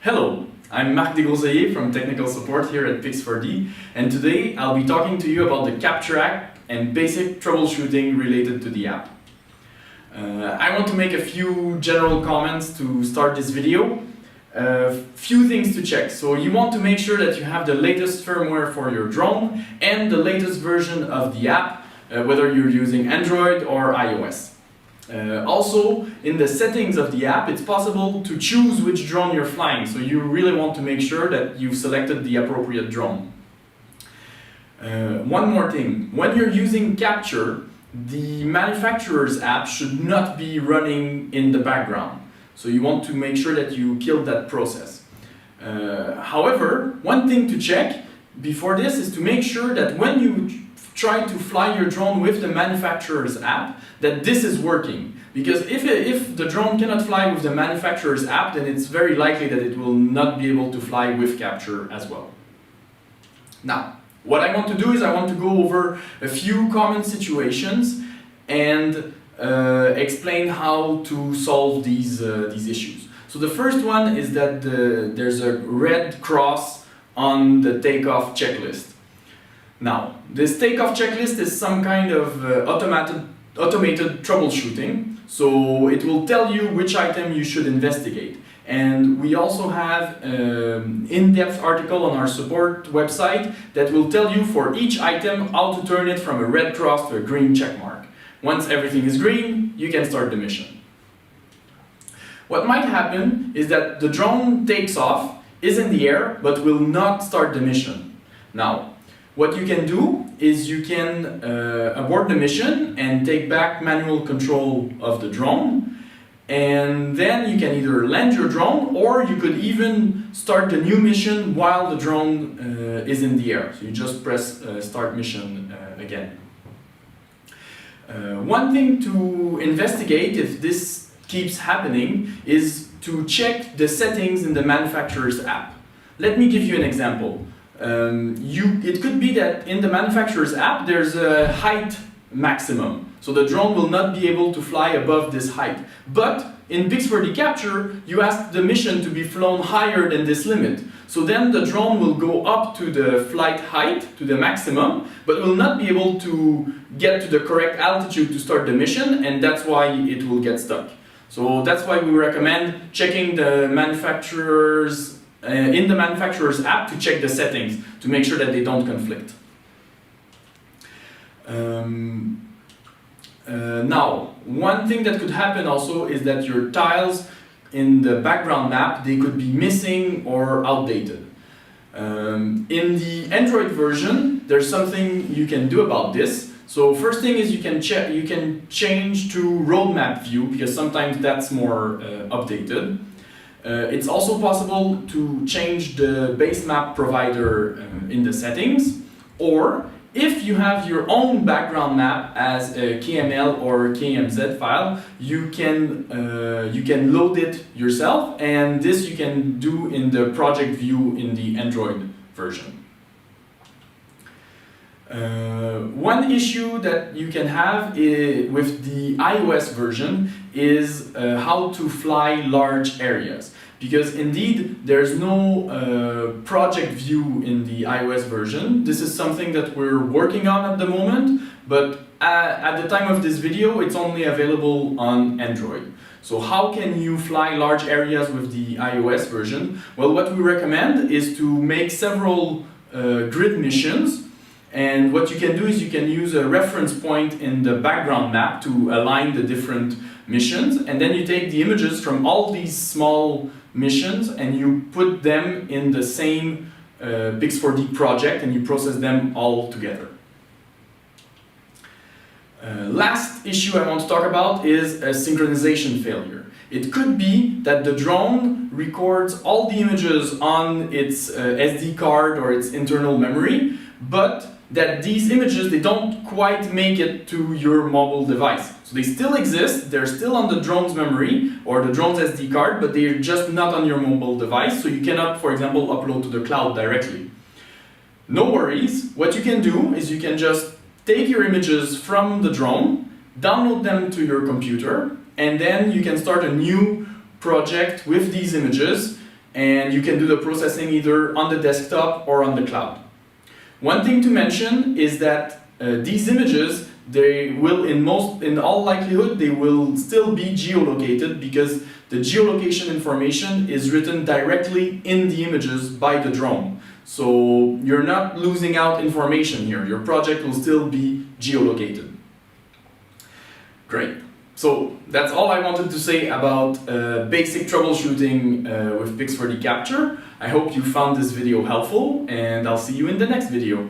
Hello, I'm Marc Desgroseilliers from Technical Support here at Pix4D, and today I'll be talking to you about the Capture app and basic troubleshooting related to the app. I want to make a few general comments to start this video. Few things to check. So you want to make sure that you have the latest firmware for your drone and the latest version of the app, whether you're using Android or iOS. Also, in the settings of the app, it's possible to choose which drone you're flying, so you really want to make sure that you've selected the appropriate drone. One more thing, when you're using Capture, the manufacturer's app should not be running in the background, so you want to make sure that you kill that process. However, one thing to check before this is to make sure that when you try to fly your drone with the manufacturer's app, that this is working. Because if the drone cannot fly with the manufacturer's app, then it's very likely that it will not be able to fly with Capture as well. Now, what I want to do is I want to go over a few common situations and explain how to solve these issues. So the first one is that there's a red cross on the takeoff checklist. Now, this takeoff checklist is some kind of automated troubleshooting, so it will tell you which item you should investigate. And we also have an in-depth article on our support website that will tell you for each item how to turn it from a red cross to a green check mark. Once everything is green, you can start the mission. What might happen is that the drone takes off, is in the air, but will not start the mission. Now, what you can do is you can abort the mission and take back manual control of the drone, and then you can either land your drone or you could even start the new mission while the drone is in the air. So you just press start mission again. One thing to investigate if this keeps happening is to check the settings in the manufacturer's app. Let me give you an example. It could be that in the manufacturer's app there's a height maximum, so the drone will not be able to fly above this height. But in Pix4Dcapture you ask the mission to be flown higher than this limit, so then the drone will go up to the flight height, to the maximum, but will not be able to get to the correct altitude to start the mission, and that's why it will get stuck. So that's why we recommend checking the manufacturer's in the manufacturer's app to check the settings to make sure that they don't conflict. Now, one thing that could happen also is that your tiles in the background map, they could be missing or outdated. In the Android version, there's something you can do about this. So first thing is you can change to roadmap view, because sometimes that's more updated. It's also possible to change the base map provider in the settings, or if you have your own background map as a KML or KMZ file, you can load it yourself, and this you can do in the project view in the Android version. One issue that you can have with the iOS version is how to fly large areas. Because indeed, there's no project view in the iOS version. This is something that we're working on at the moment, but at the time of this video, it's only available on Android. So how can you fly large areas with the iOS version? Well, what we recommend is to make several grid missions. And what you can do is you can use a reference point in the background map to align the different missions, and then you take the images from all these small missions and you put them in the same Pix4D project and you process them all together. Last issue I want to talk about is a synchronization failure. It could be that the drone records all the images on its SD card or its internal memory, but that these images, they don't quite make it to your mobile device. So they still exist, they're still on the drone's memory or the drone's SD card, but they're just not on your mobile device, so you cannot, for example, upload to the cloud directly. No worries, what you can do is you can just take your images from the drone, download them to your computer, and then you can start a new project with these images and you can do the processing either on the desktop or on the cloud. One thing to mention is that these images, they will, in all likelihood, they will still be geolocated because the geolocation information is written directly in the images by the drone. So you're not losing out information here. Your project will still be geolocated. Great. So that's all I wanted to say about basic troubleshooting with Pix4Dcapture. I hope you found this video helpful, and I'll see you in the next video.